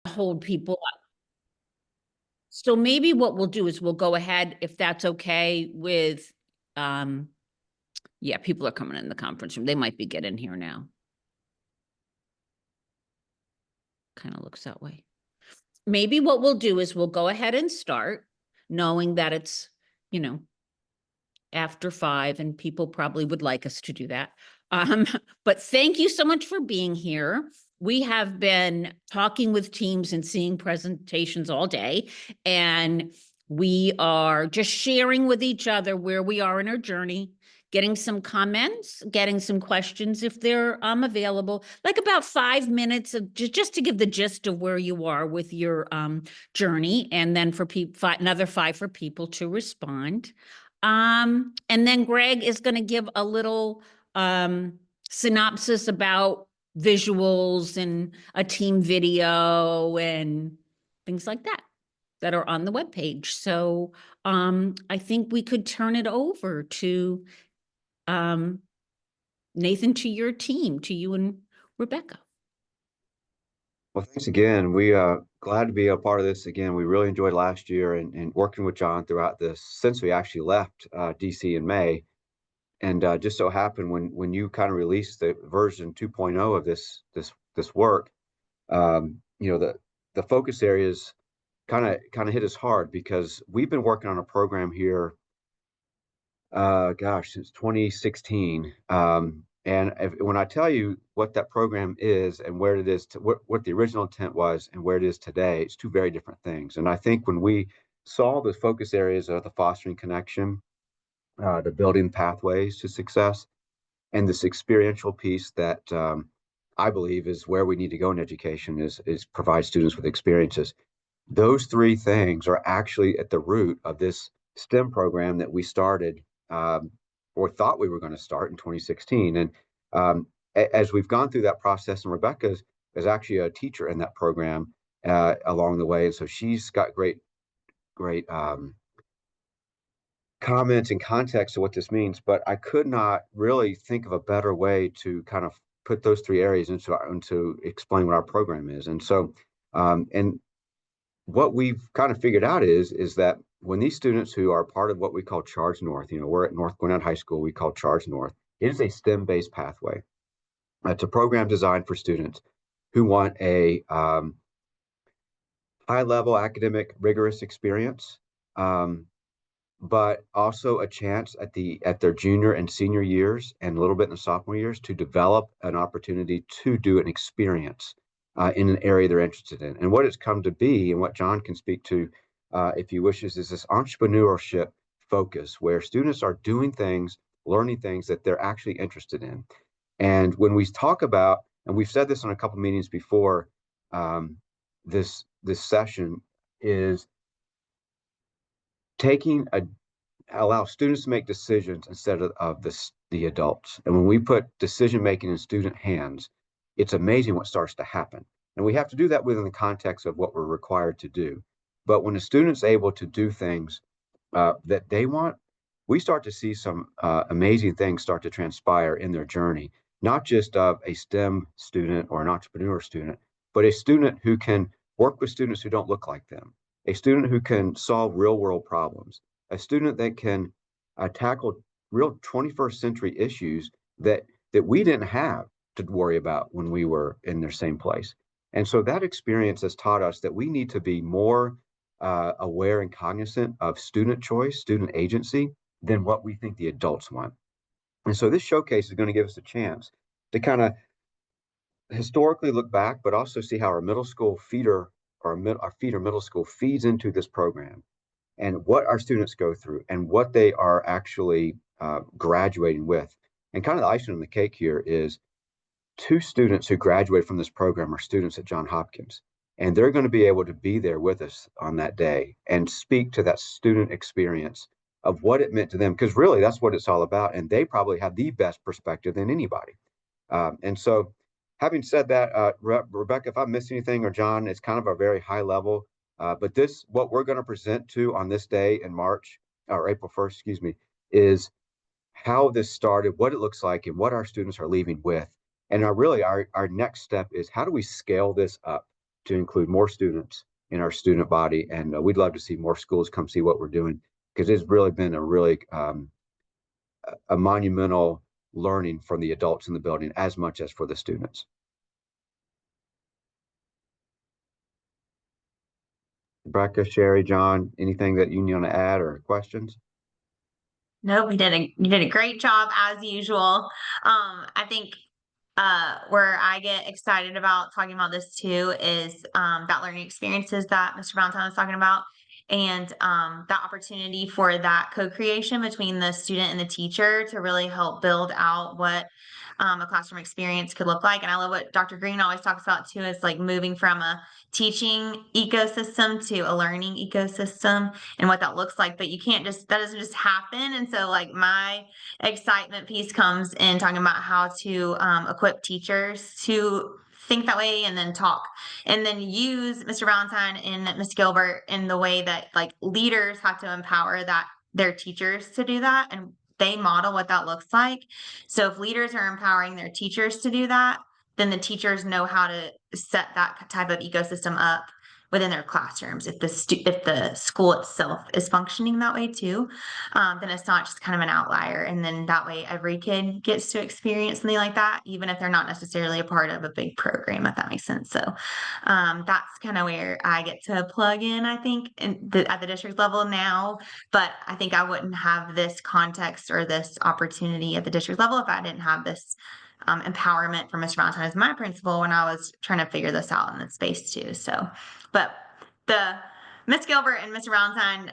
hold people up. So maybe what we'll do is we'll go ahead, if that's okay with, yeah, people are coming in the conference room. They might be getting here now. Kind of looks that way. Maybe what we'll do is we'll go ahead and start, knowing that it's, after 5, and people probably would like us to do that. But thank you so much for being here. We have been talking with teams and seeing presentations all day, and we are just sharing with each other where we are in our journey, getting some comments, getting some questions if they're available, like about 5 minutes of just to give the gist of where you are with your journey, and then for another 5 for people to respond. And then Greg is going to give a little synopsis about visuals and a team video and things like that are on the webpage. So I think we could turn it over to Nathan, to your team, to you and Rebecca. Well, thanks again. We glad to be a part of this again. We really enjoyed last year and working with John throughout this since we actually left DC in May. And just so happened when you kind of released the version 2.0 of this work, the focus areas kind of hit us hard because we've been working on a program here, since 2016. And when I tell you what that program is and where it is, what the original intent was and where it is today, it's two very different things. And I think when we saw the focus areas of the fostering connection, the building pathways to success, and this experiential piece that I believe is where we need to go in education is provide students with experiences. Those three things are actually at the root of this STEM program that we started or thought we were going to start in 2016. And as we've gone through that process, and Rebecca is actually a teacher in that program along the way. And so she's got great comments and context to what this means, but I could not really think of a better way to kind of put those three areas into explain what our program is. And so, and what we've kind of figured out is that when these students who are part of what we call Charge North, we're at North Gwinnett High School, we call Charge North. It is a STEM-based pathway. It's a program designed for students who want a high-level academic rigorous experience, but also a chance at their junior and senior years and a little bit in the sophomore years to develop an opportunity to do an experience in an area they're interested in. And what it's come to be, and what John can speak to if he wishes, is this entrepreneurship focus where students are doing things, learning things that they're actually interested in. And when we talk about, and we've said this on a couple of meetings before, this session is allow students to make decisions instead of the adults. And when we put decision making in student hands, it's amazing what starts to happen. And we have to do that within the context of what we're required to do. But when a student's able to do things that they want, we start to see some amazing things start to transpire in their journey, not just of a STEM student or an entrepreneur student, but a student who can work with students who don't look like them, a student who can solve real world problems, a student that can tackle real 21st century issues that we didn't have to worry about when we were in their same place. And so that experience has taught us that we need to be more aware and cognizant of student choice, student agency, than what we think the adults want. And so this showcase is going to give us a chance to kind of historically look back, but also see how our middle school feeder, or our feeder middle school feeds into this program, and what our students go through and what they are actually graduating with. And kind of the icing on the cake here is 2 students who graduated from this program are students at Johns Hopkins, and they're going to be able to be there with us on that day and speak to that student experience of what it meant to them, because really that's what it's all about, and they probably have the best perspective than anybody. And so having said that, Rebecca, if I missed anything, or John, it's kind of a very high level, but what we're going to present to on this day in March, or April 1st, excuse me, is how this started, what it looks like, and what our students are leaving with. And our next step is, how do we scale this up to include more students in our student body. And we'd love to see more schools come see what we're doing, because it's really been a monumental learning from the adults in the building as much as for the students. Rebecca, Sherry, John, anything that you want to add or questions? No, you did a great job as usual. I think where I get excited about talking about this too is that learning experiences that Mr. Valentine was talking about, and that opportunity for that co-creation between the student and the teacher to really help build out what a classroom experience could look like. And I love what Dr. Green always talks about too, is like moving from a teaching ecosystem to a learning ecosystem and what that looks like. But you can't just, that doesn't just happen. And so like my excitement piece comes in talking about how to equip teachers to think that way, and then talk, and then use Mr. Valentine and Ms. Gilbert in the way that like leaders have to empower that their teachers to do that, and they model what that looks like. So if leaders are empowering their teachers to do that, then the teachers know how to set that type of ecosystem up within their classrooms. If the school itself is functioning that way too, then it's not just kind of an outlier. And then that way every kid gets to experience something like that, even if they're not necessarily a part of a big program, if that makes sense. So that's kind of where I get to plug in, I think, at the district level now. But I think I wouldn't have this context or this opportunity at the district level if I didn't have this empowerment from Mr. Valentine as my principal when I was trying to figure this out in the space too. So, but the Miss Gilbert and Mr. Valentine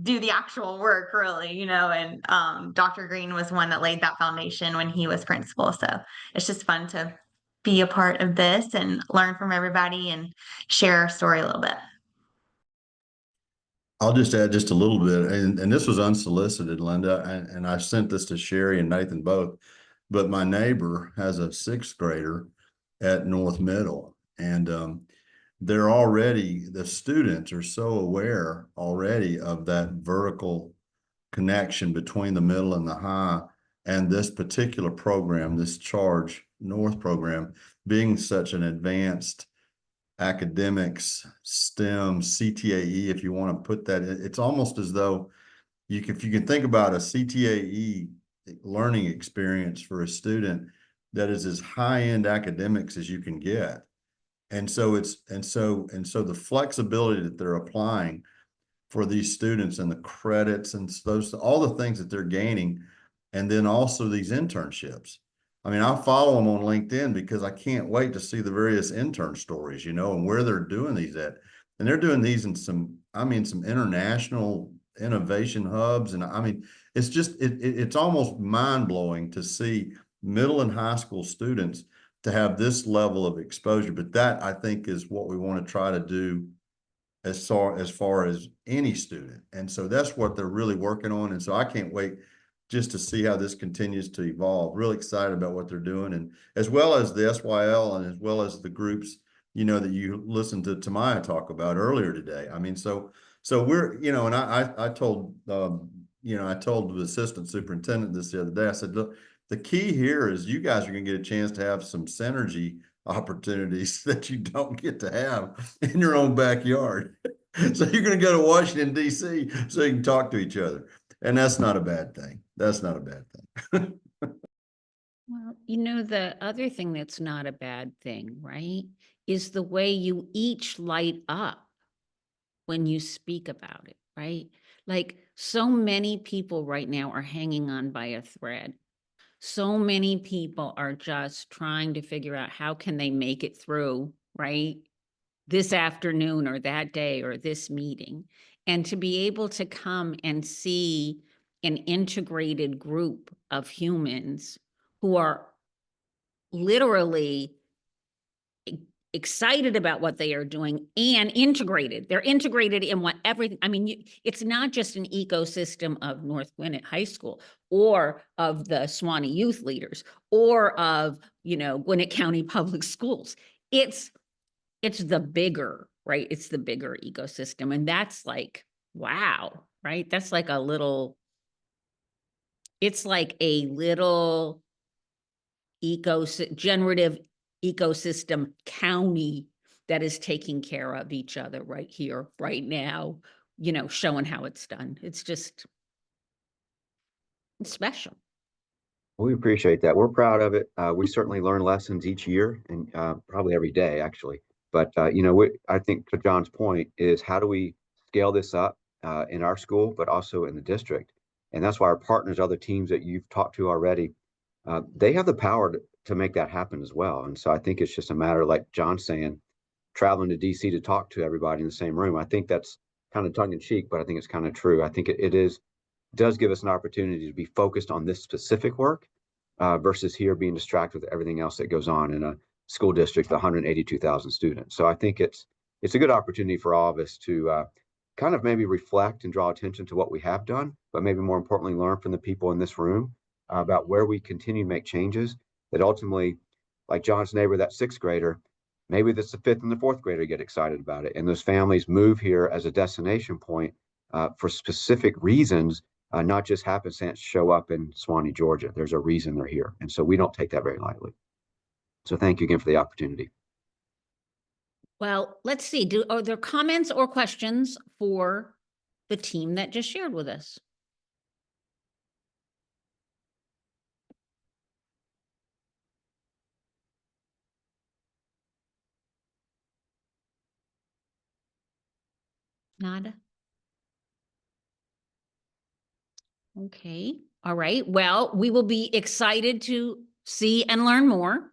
do the actual work really, and Dr. Green was one that laid that foundation when he was principal. So it's just fun to be a part of this and learn from everybody and share our story a little bit. I'll just add just a little bit, and this was unsolicited, Linda, and I sent this to Sherry and Nathan both, but my neighbor has a 6th grader at North Middle, and the students are so aware already of that vertical connection between the middle and the high, and this particular program, this Charge North program, being such an advanced academics, STEM, CTAE, if you want to put that, it's almost as though if you can think about a CTAE learning experience for a student that is as high-end academics as you can get. And so the flexibility that they're applying for these students and the credits and all the things that they're gaining, and then also these internships. I mean, I follow them on LinkedIn because I can't wait to see the various intern stories, and where they're doing these at. And they're doing these in some international innovation hubs. And I mean, it's just, it's almost mind blowing to see middle and high school students to have this level of exposure. But that, I think, is what we want to try to do as far as any student. And so that's what they're really working on. And so I can't wait just to see how this continues to evolve. Really excited about what they're doing, and as well as the SYL and as well as the groups, that you listened to Tamaya talk about earlier today. I mean, so we're, and I told, I told the assistant superintendent this the other day. I said, look, the key here is you guys are going to get a chance to have some synergy opportunities that you don't get to have in your own backyard. So you're going to go to Washington, D.C. so you can talk to each other. And that's not a bad thing. That's not a bad thing. Well, the other thing that's not a bad thing, right, is the way you each light up when you speak about it, right? Like so many people right now are hanging on by a thread. So many people are just trying to figure out how can they make it through, right? This afternoon or that day or this meeting. And to be able to come and see an integrated group of humans who are literally excited about what they are doing and integrated. They're integrated in everything. I mean, it's not just an ecosystem of North Gwinnett High School or of the Suwannee Youth Leaders or of, Gwinnett County Public Schools. It's the bigger, right? It's the bigger ecosystem. And that's like, wow, right? That's like it's like a little generative ecosystem county that is taking care of each other right here, right now, you know, showing how it's done. It's just it's special. We appreciate that. We're proud of it. We certainly learn lessons each year and probably every day, actually. But, you know, I think to John's point is how do we scale this up in our school, but also in the district? And that's why our partners, other teams that you've talked to already, they have the power to make that happen as well. And so I think it's just a matter, like John's saying, traveling to DC to talk to everybody in the same room. I think that's kind of tongue in cheek, but I think it's kind of true. I think it does give us an opportunity to be focused on this specific work versus here being distracted with everything else that goes on in a school district with 182,000 students. So I think it's a good opportunity for all of us to kind of maybe reflect and draw attention to what we have done, but maybe more importantly, learn from the people in this room about where we continue to make changes that ultimately, like John's neighbor, that sixth grader, maybe that's the fifth and the fourth grader get excited about it. And those families move here as a destination point for specific reasons, not just happenstance show up in Swanee, Georgia. There's a reason they're here. And so we don't take that very lightly. So thank you again for the opportunity. Well, let's see. Are there comments or questions for the team that just shared with us? Nada? Okay. All right. Well, we will be excited to see and learn more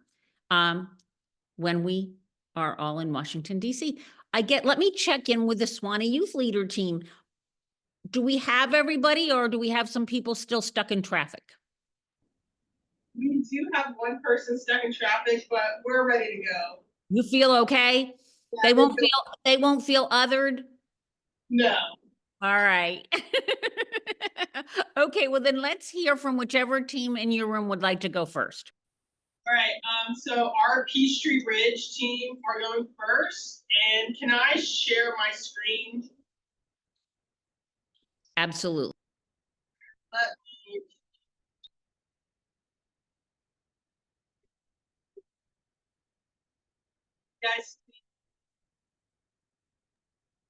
when we are all in Washington, D.C. Let me check in with the Swanee Youth Leader team. Do we have everybody or do we have some people still stuck in traffic? We do have one person stuck in traffic, but we're ready to go. You feel okay? Yeah, They won't feel othered? No. All right. Okay, well then let's hear from whichever team in your room would like to go first. All right. So our Peachtree Ridge team are going first. And can I share my screen? Absolutely. Let me- Guys,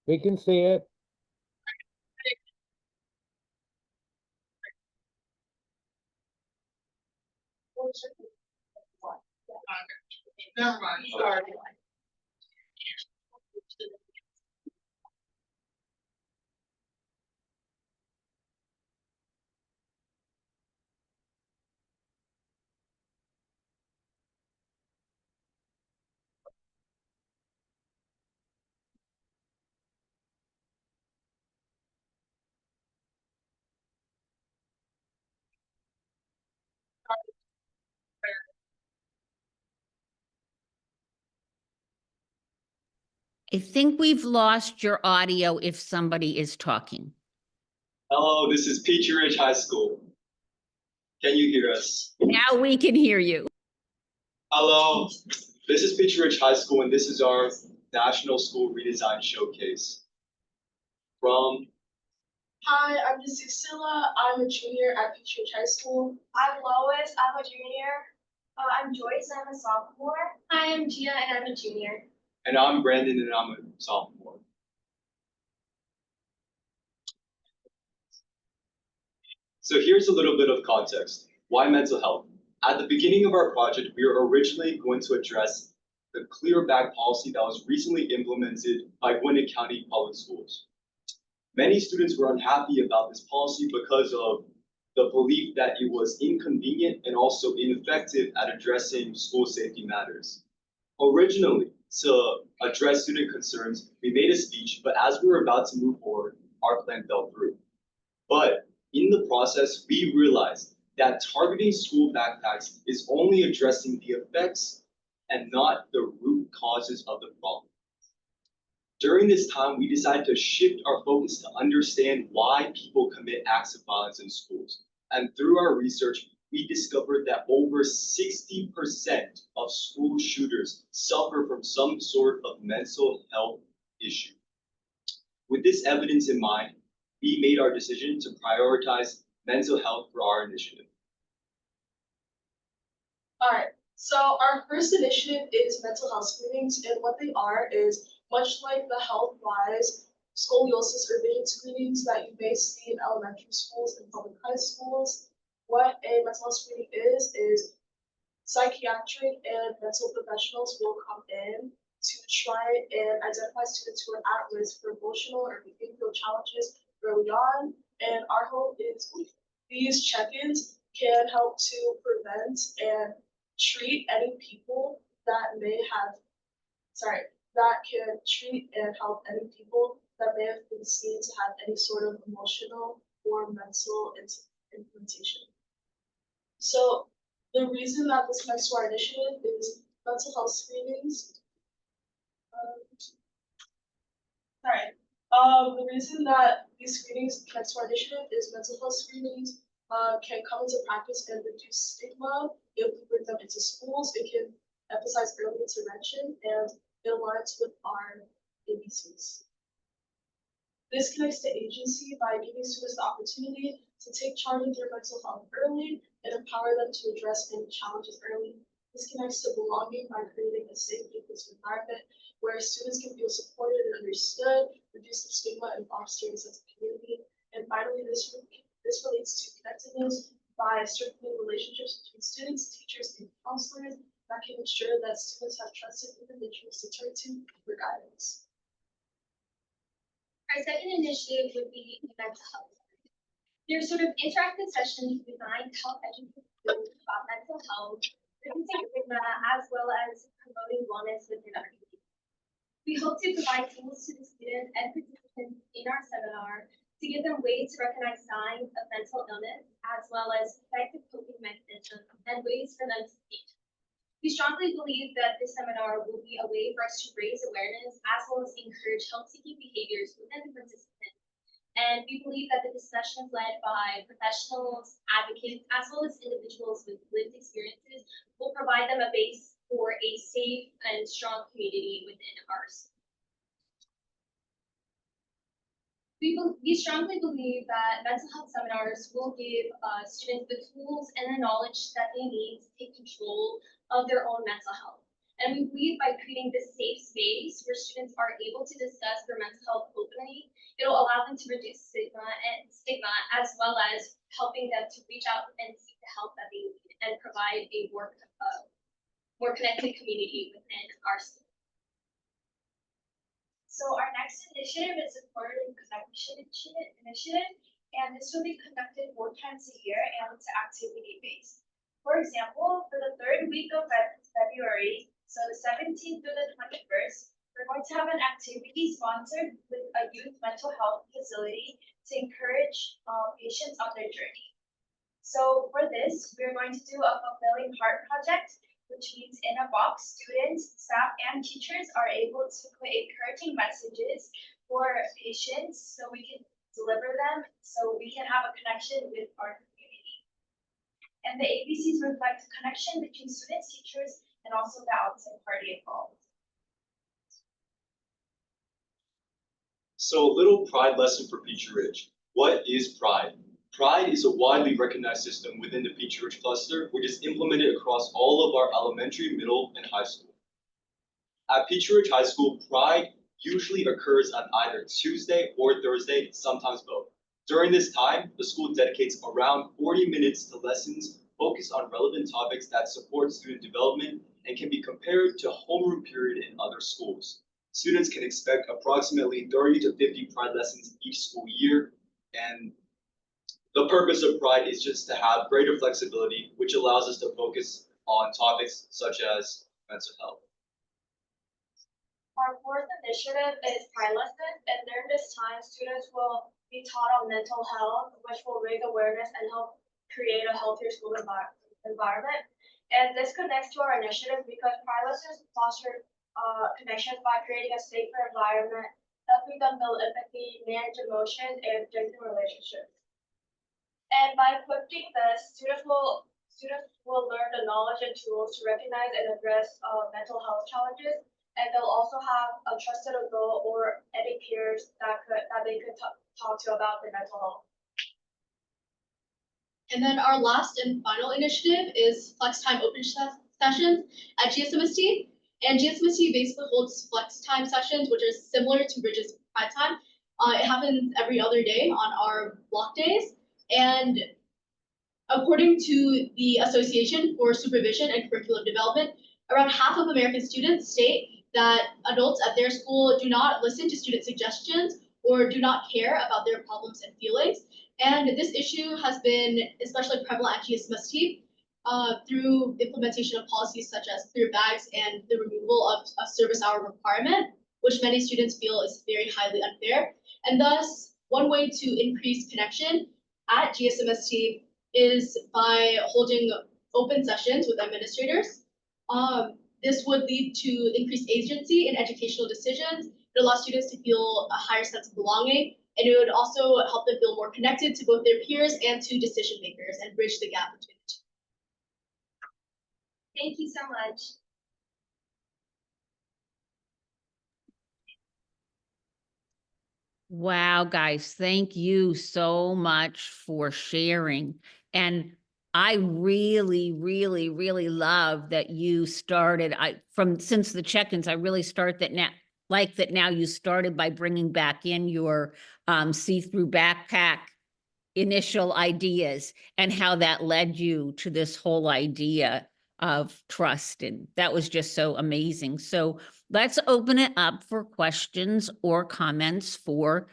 We can see it. never mind. Sorry. I think we've lost your audio if somebody is talking. Hello, this is Peachtree Ridge High School. Can you hear us? Now we can hear you. Hello, this is Peachtree Ridge High School, and this is our National School Redesign Showcase. Hi, I'm Cecilia. I'm a junior at Peachtree Ridge High School. I'm Lois. I'm a junior. I'm Joyce. I'm a sophomore. Hi, I'm Gia, and I'm a junior. And I'm Brandon, and I'm a sophomore. So here's a little bit of context. Why mental health? At the beginning of our project, we were originally going to address the clear bag policy that was recently implemented by Gwinnett County Public Schools. Many students were unhappy about this policy because of the belief that it was inconvenient and also ineffective at addressing school safety matters. Originally, to address student concerns, we made a speech, but as we were about to move forward, our plan fell through. But in the process, we realized that targeting school backpacks is only addressing the effects and not the root causes of the problem. During this time, we decided to shift our focus to understand why people commit acts of violence in schools. And through our research, we discovered that over 60% of school shooters suffer from some sort of mental health issue. With this evidence in mind, we made our decision to prioritize mental health for our initiative. All right, So our first initiative is mental health screenings, and what they are is much like the health-wise scoliosis or vision screenings that you may see in elementary schools and public high schools. What a mental health screening is psychiatric and mental professionals will come in to try and identify students who are at risk for emotional or behavioral challenges early on. And our hope is these check-ins can help to prevent and treat any people that may have, that can treat and help any people that may have been seen to have any sort of emotional or mental implementation. So the reason that this connects to our initiative is mental health screenings. The reason that these screenings connect to our initiative is mental health screenings can come into practice and reduce stigma if we bring them into schools. It can emphasize early intervention and it aligns with our ABCs. This connects to agency by giving students the opportunity to take charge of their mental health early and empower them to address any challenges early. This connects to belonging by creating a safe, inclusive environment where students can feel supported and understood, reduce the stigma and foster a sense of community. And finally, this relates to connectedness by strengthening relationships between students, teachers, and counselors that can ensure that students have trusted individuals to turn to for guidance. Our second initiative would be mental health. They're sort of interactive sessions designed to help educate students about mental health, reducing stigma, as well as promoting wellness within our community. We hope to provide tools to the students and participants in our seminar to give them ways to recognize signs of mental illness, as well as effective coping mechanisms and ways for them to speak. We strongly believe that this seminar will be a way for us to raise awareness as well as encourage health-seeking behaviors within the participants. And we believe that the discussions led by professionals, advocates, as well as individuals with lived experiences will provide them a base for a safe and strong community within our school. We strongly believe that mental health seminars will give students the tools and the knowledge that they need to take control of their own mental health. And we believe by creating this safe space where students are able to discuss their mental health openly, it'll allow them to reduce stigma, as well as helping them to reach out and seek the help that they need and provide a more connected community within our school. So our next initiative is the Quarterly Connection Initiative, and this will be conducted 4 times a year and it's activity-based. For example, for the 3rd week of February, so the 17th through the 21st, we're going to have an activity sponsored with a youth mental health facility to encourage patients on their journey. So for this, we're going to do a fulfilling heart project, which means in a box, students, staff, and teachers are able to put encouraging messages for patients so we can deliver them, so we can have a connection with our community. And the ABCs reflect the connection between students, teachers, and also the outside party involved. So a little pride lesson for Peachtree Ridge. What is pride? Pride is a widely recognized system within the Peachtree Ridge cluster, which is implemented across all of our elementary, middle, and high school. At Peachtree Ridge High School, pride usually occurs on either Tuesday or Thursday, sometimes both. During this time, the school dedicates around 40 minutes to lessons focused on relevant topics that support student development and can be compared to homeroom period in other schools. Students can expect approximately 30 to 50 pride lessons each school year, and the purpose of pride is just to have greater flexibility, which allows us to focus on topics such as mental health. Our 4th initiative is Pride Lesson, and during this time, students will be taught on mental health, which will raise awareness and help create a healthier school environment. And this connects to our initiative because Pride Lessons foster connections by creating a safer environment, helping them build empathy, manage emotions, and strengthen relationships. And by equipping this, students will learn the knowledge and tools to recognize and address mental health challenges, and they'll also have a trusted adult or any peers that they could talk to about their mental health. And then our last and final initiative is Flex Time Open sessions at GSMST. And GSMST basically holds flex time sessions, which is similar to Bridges Pride Time. It happens every other day on our block days. And according to the Association for Supervision and Curriculum Development, around half of American students state that adults at their school do not listen to student suggestions or do not care about their problems and feelings. And this issue has been especially prevalent at GSMST through implementation of policies such as clear bags and the removal of a service hour requirement, which many students feel is very highly unfair. And thus, one way to increase connection at GSMST is by holding open sessions with administrators. This would lead to increased agency in educational decisions. It allows students to feel a higher sense of belonging, and it would also help them feel more connected to both their peers and to decision makers and bridge the gap between the two. Thank you so much. Wow, guys, thank you so much for sharing. And I really, really, really love that you started, since the check-ins, I really start that now, like that now you started by bringing back in your see-through backpack initial ideas and how that led you to this whole idea of trust. And that was just so amazing. So let's open it up for questions or comments for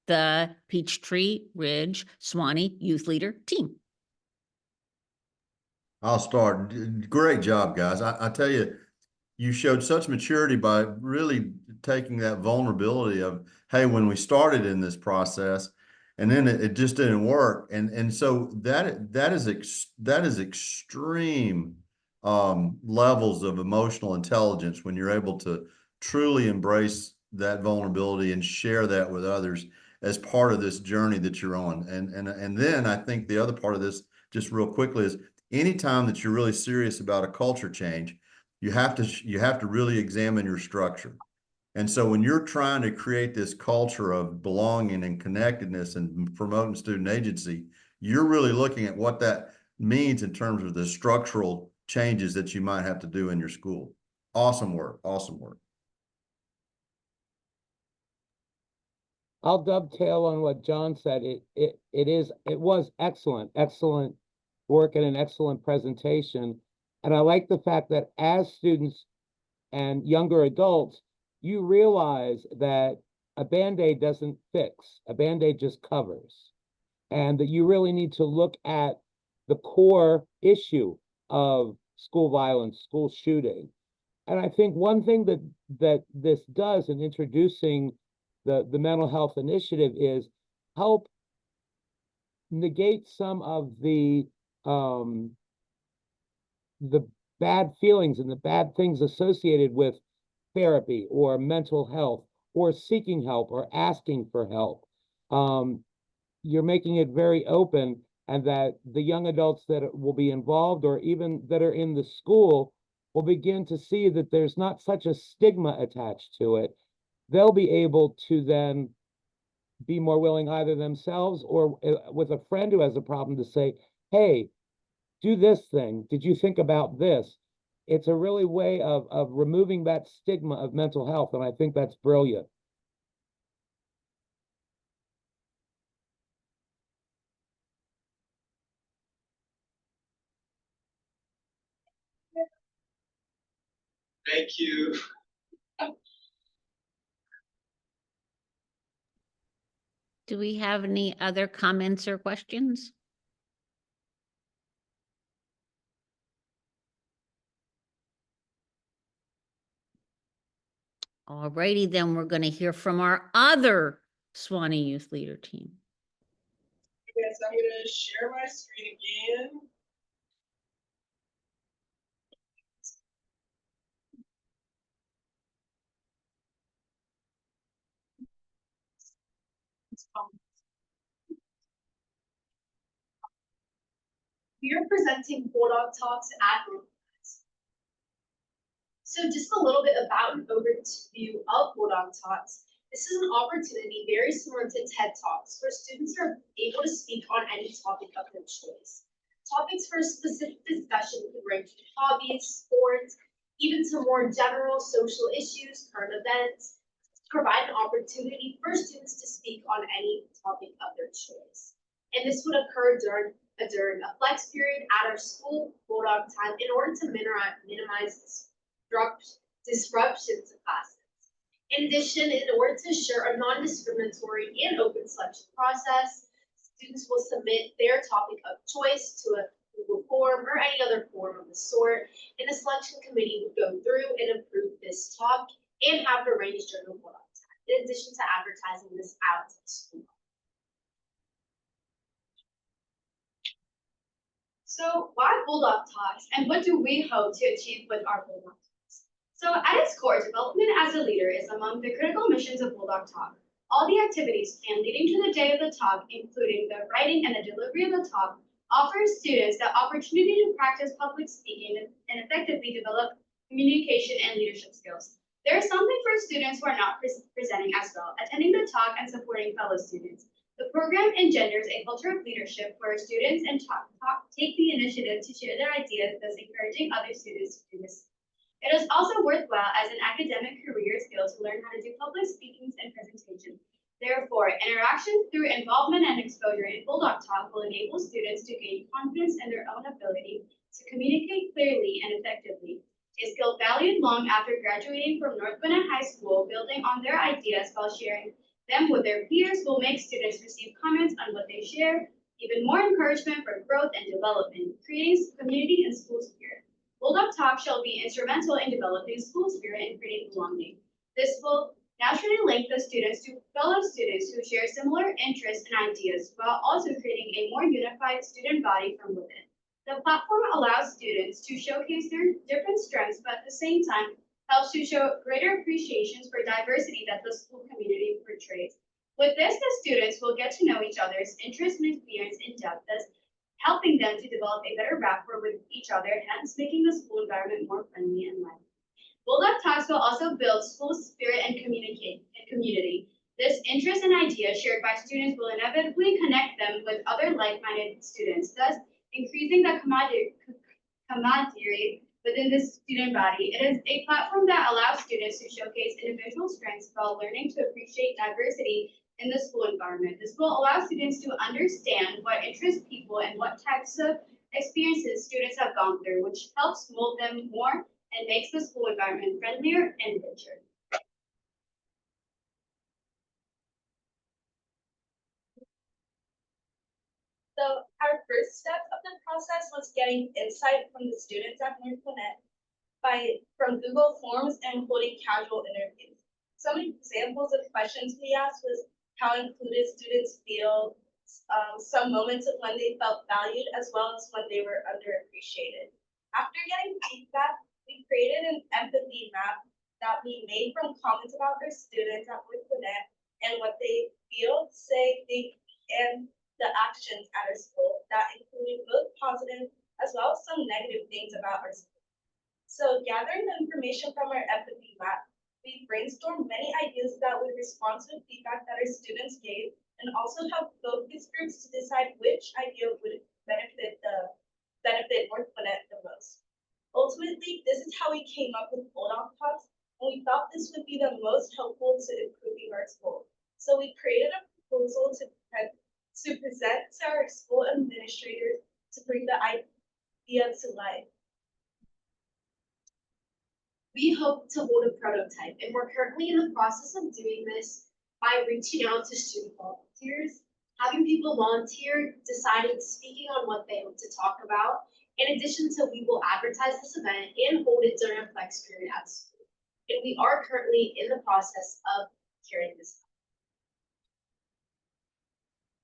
the Peachtree Ridge Suwannee Youth Leader team. I'll start. Great job, guys. I tell you, you showed such maturity by really taking that vulnerability of, hey, when we started in this process, and then it just didn't work. And so that is extreme levels of emotional intelligence when you're able to truly embrace that vulnerability and share that with others as part of this journey that you're on. And then I think the other part of this, just real quickly, is anytime that you're really serious about a culture change, you have to really examine your structure. And so when you're trying to create this culture of belonging and connectedness and promoting student agency, you're really looking at what that means in terms of the structural changes that you might have to do in your school. Awesome work. Awesome work. I'll dovetail on what John said. It was excellent work and an excellent presentation. And I like the fact that as students and younger adults, you realize that a Band-Aid doesn't fix, a Band-Aid just covers. And that you really need to look at the core issue of school violence, school shooting. And I think one thing that this does in introducing the mental health initiative is help negate some of the bad feelings and the bad things associated with therapy or mental health or seeking help or asking for help. You're making it very open, and that the young adults that will be involved or even that are in the school will begin to see that there's not such a stigma attached to it. They'll be able to then be more willing either themselves or with a friend who has a problem to say, hey, do this thing. Did you think about this? It's a really way of removing that stigma of mental health. And I think that's brilliant. Thank you. Do we have any other comments or questions? All righty, then we're going to hear from our other Suwannee Youth Leader team. Yes, I'm gonna share my screen again. We are presenting Bulldog Talks at Roadhouse. So just a little bit about an overview of Bulldog Talks. This is an opportunity very similar to TED Talks, where students are able to speak on any topic of their choice. Topics for specific discussion could range from hobbies, sports, even to more general social issues, current events, to provide an opportunity for students to speak on any topic of their choice. And this would occur during a flex period at our school Bulldog time in order to minimize disruptions to classes. In addition, in order to ensure a non-discriminatory and open selection process, students will submit their topic of choice to a Google form or any other form of the sort, and the selection committee would go through and approve this talk and have it arranged during the Bulldog time, in addition to advertising this out to the school. So why Bulldog Talks, and what do we hope to achieve with our Bulldog Talks? So at its core, development as a leader is among the critical missions of Bulldog Talk. All the activities planned leading to the day of the talk, including the writing and the delivery of the talk, offers students the opportunity to practice public speaking and effectively develop communication and leadership skills. There is something for students who are not presenting as well, attending the talk and supporting fellow students. The program engenders a culture of leadership where students and talk take the initiative to share their ideas, thus encouraging other students to do this. It is also worthwhile as an academic career skill to learn how to do public speakings and presentation. Therefore, interaction through involvement and exposure in Bulldog Talk will enable students to gain confidence in their own ability to communicate clearly and effectively. A skill valued long after graduating from North Gwinnett High School, building on their ideas while sharing them with their peers will make students receive comments on what they share, even more encouragement for growth and development, creating community and school spirit. Bulldog Talk shall be instrumental in developing school spirit and creating belonging. This will naturally link the students to fellow students who share similar interests and ideas, while also creating a more unified student body from within. The platform allows students to showcase their different strengths, but at the same time, helps to show greater appreciation for diversity that the school community portrays. With this, the students will get to know each other's interests and experience in depth, thus helping them to develop a better rapport with each other, hence making the school environment more friendly and lively. Bulldog Talks will also build school spirit and community. This interest and idea shared by students will inevitably connect them with other like-minded students, thus increasing the camaraderie within the student body. It is a platform that allows students to showcase individual strengths while learning to appreciate diversity in the school environment. This will allow students to understand what interests people and what types of experiences students have gone through, which helps mold them more and makes the school environment friendlier and richer. So our first step of the process was getting insight from the students at North Gwinnett from Google Forms and holding casual interviews. Some examples of questions we asked was how included students feel, some moments of when they felt valued, as well as when they were underappreciated. After getting feedback, we created an empathy map that we made from comments about our students at North Gwinnett and what they feel, say, think, and the actions at our school that included both positive as well as some negative things about our school. So gathering the information from our empathy map, we brainstormed many ideas that would respond to the feedback that our students gave and also help focus groups to decide which idea would benefit North Gwinnett the most. Ultimately, this is how we came up with Bulldog Talks, and we thought this would be the most helpful to improving our school. So we created a proposal to present to our school administrators to bring the idea to life. We hope to hold a prototype, and we're currently in the process of doing this by reaching out to student volunteers, having people volunteer, deciding, speaking on what they want to talk about. In addition to, we will advertise this event and hold it during a flex period at school. And we are currently in the process of carrying this out.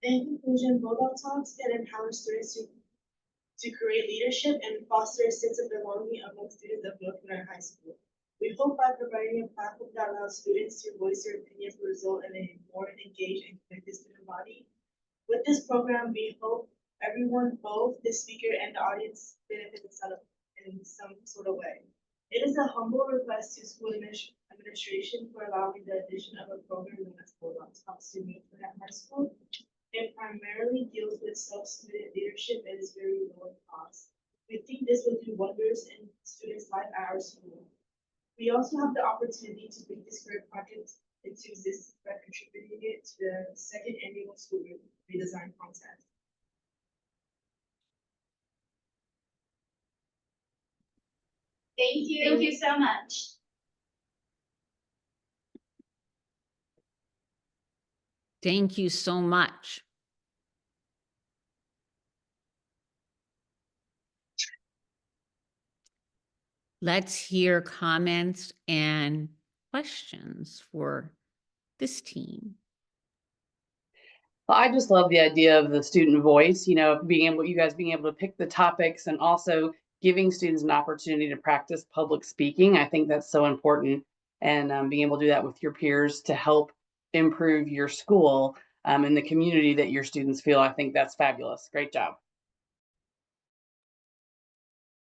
In conclusion, Bulldog Talks can empower students to create leadership and foster a sense of belonging among students of North Gwinnett High School. We hope by providing a platform that allows students to voice their opinions will result in a more engaged and connected student body. With this program, we hope everyone, both the speaker and the audience, benefit in some sort of way. It is a humble request to school administration for allowing the addition of a program known as Bulldog Talks to North Gwinnett High School. It primarily deals with self-student leadership and is very low this will do wonders in students' life at our school. We also have the opportunity to bring this great project into existence by contributing it to the second annual school redesign contest. Thank you. Thank you so much. Thank you so much. Let's hear comments and questions for this team. Well, I just love the idea of the student voice, you know, you guys being able to pick the topics and also giving students an opportunity to practice public speaking. I think that's so important, and being able to do that with your peers to help improve your school and the community that your students feel. I think that's fabulous. Great job.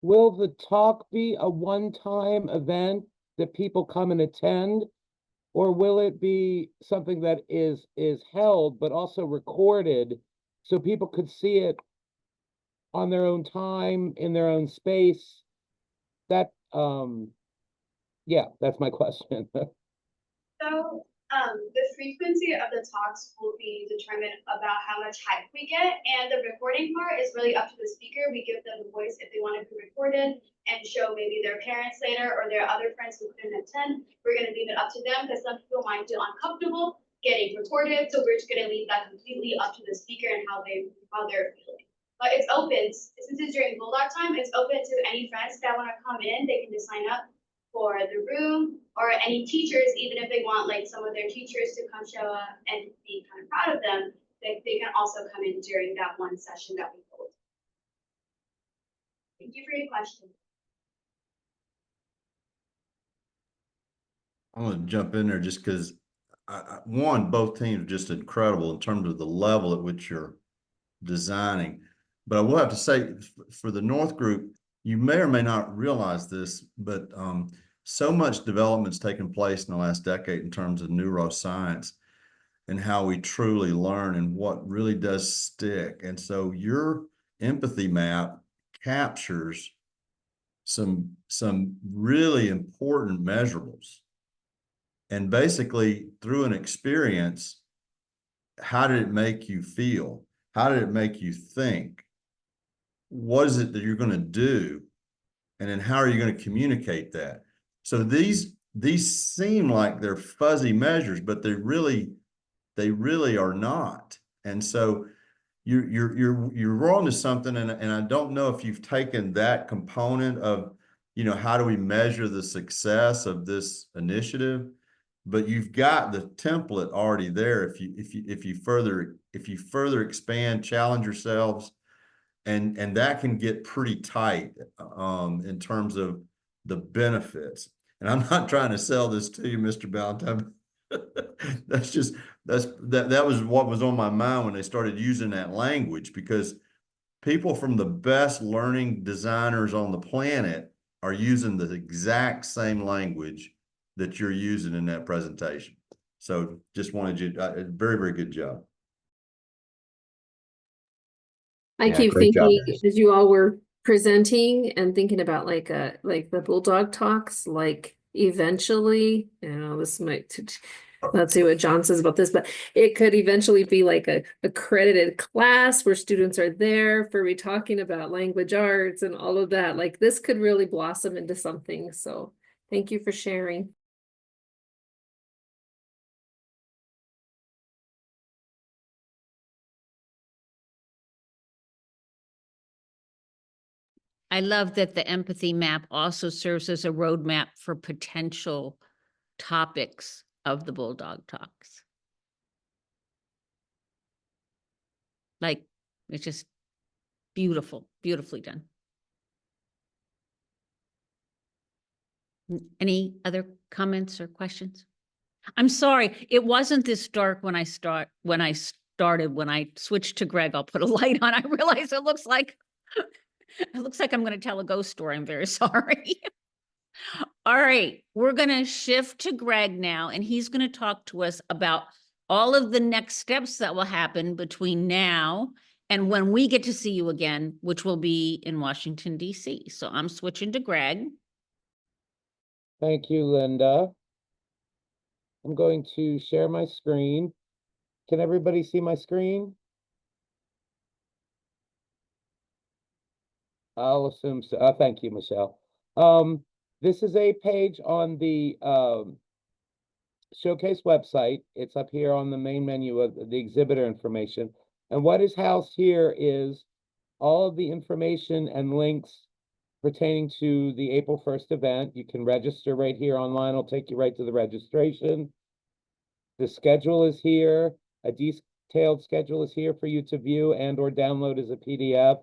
Will the talk be a one-time event that people come and attend? Or will it be something that is held but also recorded so people could see it on their own time, in their own space? That, yeah, that's my question. So, the frequency of the talks will be determined about how much hype we get, and the recording part is really up to the speaker. We give them the voice if they want to be recorded and show maybe their parents later or their other friends who couldn't attend. We're going to leave it up to them because some people might feel uncomfortable getting recorded, so we're just going to leave that completely up to the speaker and how they're feeling. But it's open, since it's during Bulldog time, it's open to any friends that want to come in. They can just sign up for the room, or any teachers, even if they want like some of their teachers to come show up and be kind of proud of them, they can also come in during that one session that we hold. Thank you for your question. I'm going to jump in there just because one, both teams are just incredible in terms of the level at which you're designing. But I will have to say, for the North group, you may or may not realize this, but so much development's taken place in the last decade in terms of neuroscience and how we truly learn and what really does stick. And so your empathy map captures some really important measurables. And basically, through an experience, how did it make you feel? How did it make you think? What is it that you're going to do? And then how are you going to communicate that? So these seem like they're fuzzy measures, but they really are not. And so you're on to something, and I don't know if you've taken that component of, you know, how do we measure the success of this initiative? But you've got the template already there. If you further expand, challenge yourselves, and that can get pretty tight in terms of the benefits. And I'm not trying to sell this to you, Mr. Ballantyne. That was what was on my mind when they started using that language, because people from the best learning designers on the planet are using the exact same language that you're using in that presentation. So just wanted you, very, very good job. I Yeah, keep great job, thinking guys. as you all were presenting and thinking about like the Bulldog talks, like eventually, you know, this might, let's see what John says about this, but it could eventually be like a accredited class where students are there for me talking about language arts and all of that. Like this could really blossom into something. So thank you for sharing. I love that the empathy map also serves as a roadmap for potential topics of the Bulldog Talks. Like, it's just beautiful, beautifully done. Any other comments or questions? I'm sorry, it wasn't this dark when I started. When I switched to Greg, I'll put a light on. I realize it looks like I'm going to tell a ghost story. I'm very sorry. All right, we're going to shift to Greg now, and he's going to talk to us about all of the next steps that will happen between now And when we get to see you again, which will be in Washington, DC. So I'm switching to Greg. Thank you, Linda. I'm going to share my screen. Can everybody see my screen? I'll assume so. Thank you, Michelle. This is a page on the Showcase website. It's up here on the main menu of the exhibitor information. And what is housed here is all of the information and links pertaining to the April 1st event. You can register right here online. It'll take you right to the registration. The schedule is here. A detailed schedule is here for you to view and or download as a PDF.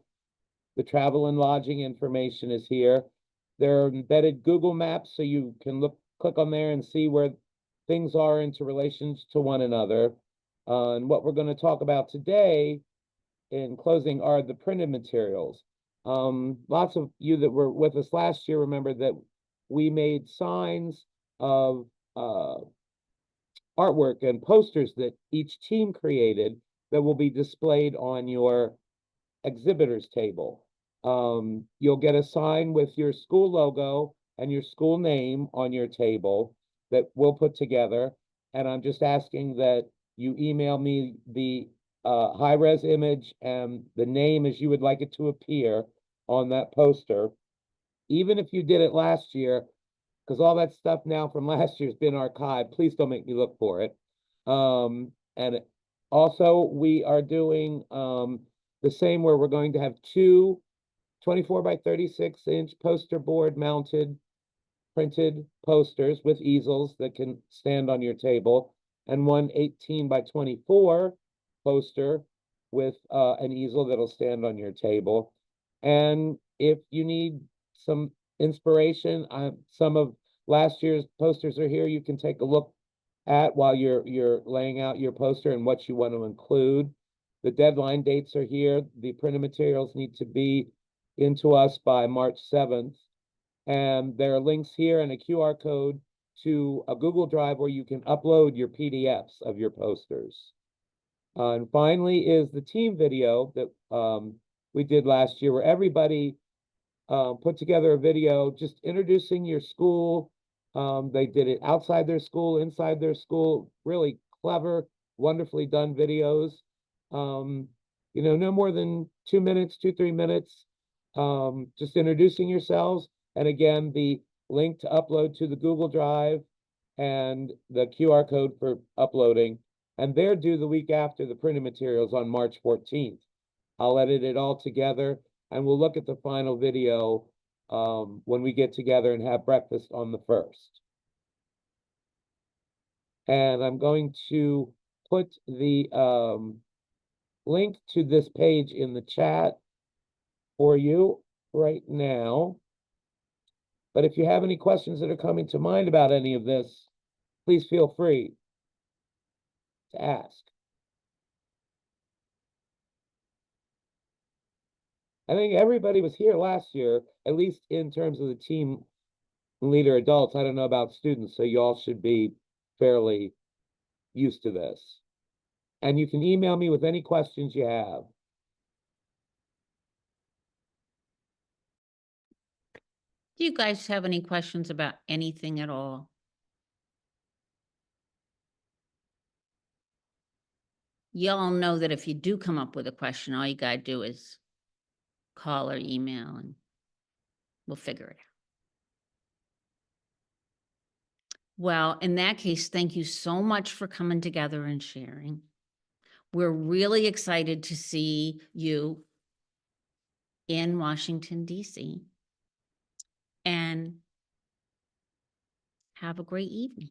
The travel and lodging information is here. There are embedded Google Maps, so you can click on there and see where things are into relations to one another. And what we're going to talk about today in closing are the printed materials. Lots of you that were with us last year remember that we made signs of artwork and posters that each team created that will be displayed on your exhibitors table. You'll get a sign with your school logo and your school name on your table that we'll put together. And I'm just asking that you email me the high-res image and the name as you would like it to appear on that poster. Even if you did it last year, because all that stuff now from last year has been archived, please don't make me look for it. And also we are doing the same where we're going to have two 24 by 36 inch poster board mounted printed posters with easels that can stand on your table, and one 18 by 24 poster with an easel that'll stand on your table. And if you need some inspiration, some of last year's posters are here. You can take a look at while you're laying out your poster and what you want to include. The deadline dates are here. The printed materials need to be into us by March 7th. And there are links here and a QR code to a Google Drive where you can upload your PDFs of your posters. And finally is the team video that we did last year, where everybody put together a video just introducing your school. They did it outside their school, inside their school, really clever, wonderfully done videos. You know, no more than 2 minutes, 2-3 minutes, just introducing yourselves. And again, the link to upload to the Google Drive and the QR code for uploading. And they're due the week after the printed materials on March 14th. I'll edit it all together and we'll look at the final video when we get together and have breakfast on the 1st. And I'm going to put the link to this page in the chat for you right now. But if you have any questions that are coming to mind about any of this, please feel free to ask. I think everybody was here last year, at least in terms of the team leader adults. I don't know about students, so you all should be fairly used to this. And you can email me with any questions you have. Do you guys have any questions about anything at all? Y'all know that if you do come up with a question, all you gotta do is call or email and we'll figure it out. Well, in that case, thank you so much for coming together and sharing. We're really excited to see you in Washington, DC. And have a great evening.